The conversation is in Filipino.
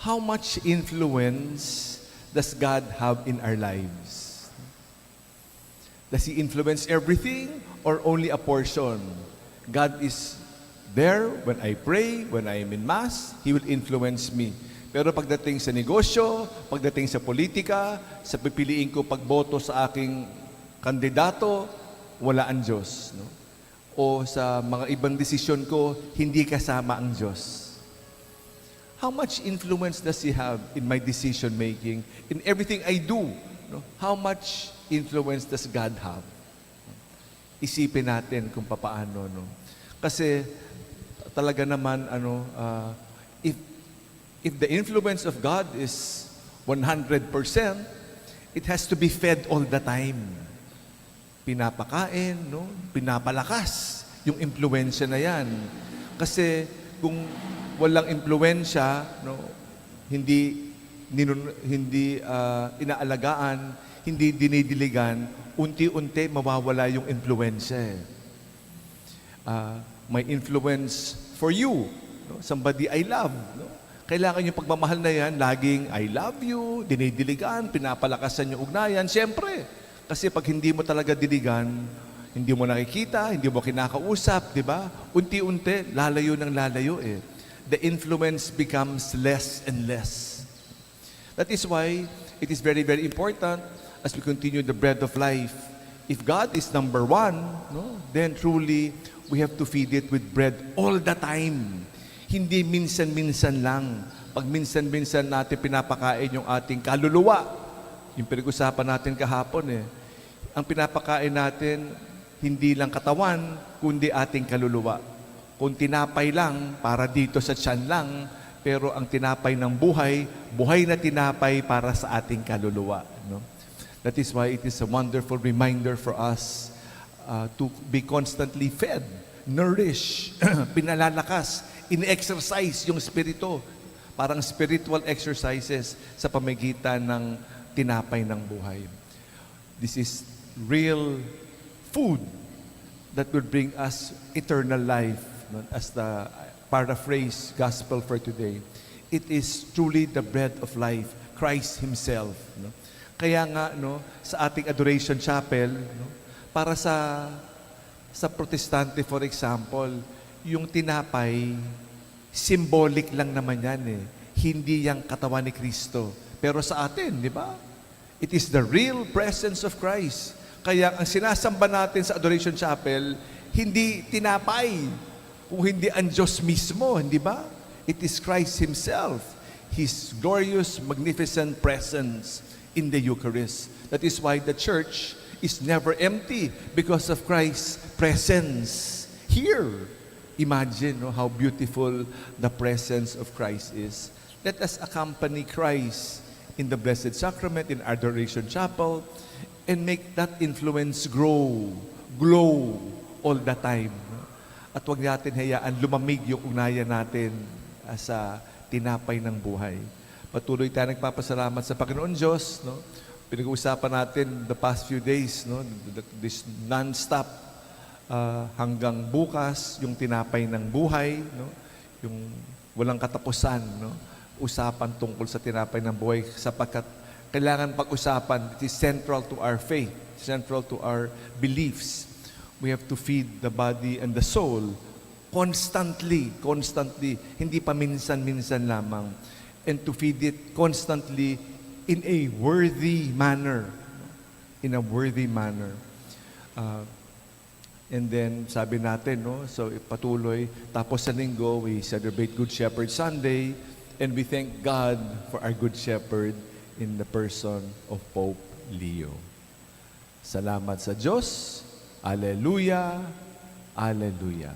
how much influence does God have in our lives? Does He influence everything or only a portion? God is there when I pray, when I am in Mass, He will influence me. Pero pagdating sa negosyo, pagdating sa politika, sa pipiliin ko pagboto sa aking kandidato, wala ang Diyos. No? O sa mga ibang desisyon ko, hindi kasama ang Diyos. How much influence does He have in my decision making, in everything I do? No? How much influence does God have? Isipin natin kung papaano. No? Kasi talaga naman, if the influence of God is 100%, it has to be fed all the time. Pinapakain, no? Pinapalakas yung impluensya na yan. Kasi kung walang impluensya, no, hindi inaalagaan, hindi dinidiligan, unti-unti mawawala yung impluensya. May influence for you, no? Somebody I love, no? Kailangan yung pagmamahal na yan, laging I love you, dinidiligan, pinapalakasan yung ugnayan. Siyempre, kasi pag hindi mo talaga diligan, hindi mo nakikita, hindi mo kinakausap, di ba? Unti-unti, lalayo ng lalayo eh. The influence becomes less and less. That is why it is very, very important as we continue the bread of life. If God is number one, no, then truly we have to feed it with bread all the time. Hindi minsan-minsan lang. Pag minsan-minsan natin pinapakain yung ating kaluluwa, yung pinag-usapan natin kahapon eh. Ang pinapakain natin, hindi lang katawan, kundi ating kaluluwa. Kung tinapay lang, para dito sa tiyan lang, pero ang tinapay ng buhay, buhay na tinapay para sa ating kaluluwa. No? That is why it is a wonderful reminder for us to be constantly fed, nourished, pinalalakas, in-exercise yung spirito. Parang spiritual exercises sa pamagitan ng tinapay ng buhay. This is real food that will bring us eternal life. No? As the paraphrase gospel for today, it is truly the bread of life, Christ Himself. No? Kaya nga, no, sa ating adoration chapel, no, para sa protestante, for example, yung tinapay, symbolic lang naman yan eh. Hindi yung katawan ni Kristo. Pero sa atin, di ba? It is the real presence of Christ. Kaya ang sinasamba natin sa Adoration Chapel, hindi tinapay, kung hindi ang Diyos mismo, hindi ba? It is Christ Himself, His glorious, magnificent presence in the Eucharist. That is why the church is never empty because of Christ's presence here. Imagine how beautiful the presence of Christ is. Let us accompany Christ in the Blessed Sacrament, in Adoration Chapel, and make that influence glow all the time. At huwag natin hayaan lumamig yung ugnayan natin sa tinapay ng buhay. Patuloy tayo nagpapasalamat sa Panginoon Diyos. No? Pinag-uusapan natin the past few days, no? This non-stop hanggang bukas, yung tinapay ng buhay, no? Yung walang katapusan, no? Usapan tungkol sa tinapay ng buhay sapagkat kailangan pag-usapan. It is central to our faith, central to our beliefs. We have to feed the body and the soul constantly, hindi pa minsan-minsan lamang, and to feed it constantly in a worthy manner. And then, sabi natin, no, so patuloy, tapos sa linggo, we celebrate Good Shepherd Sunday, and we thank God for our Good Shepherd in the person of Pope Leo. Salamat sa Diyos. Alleluia. Alleluia.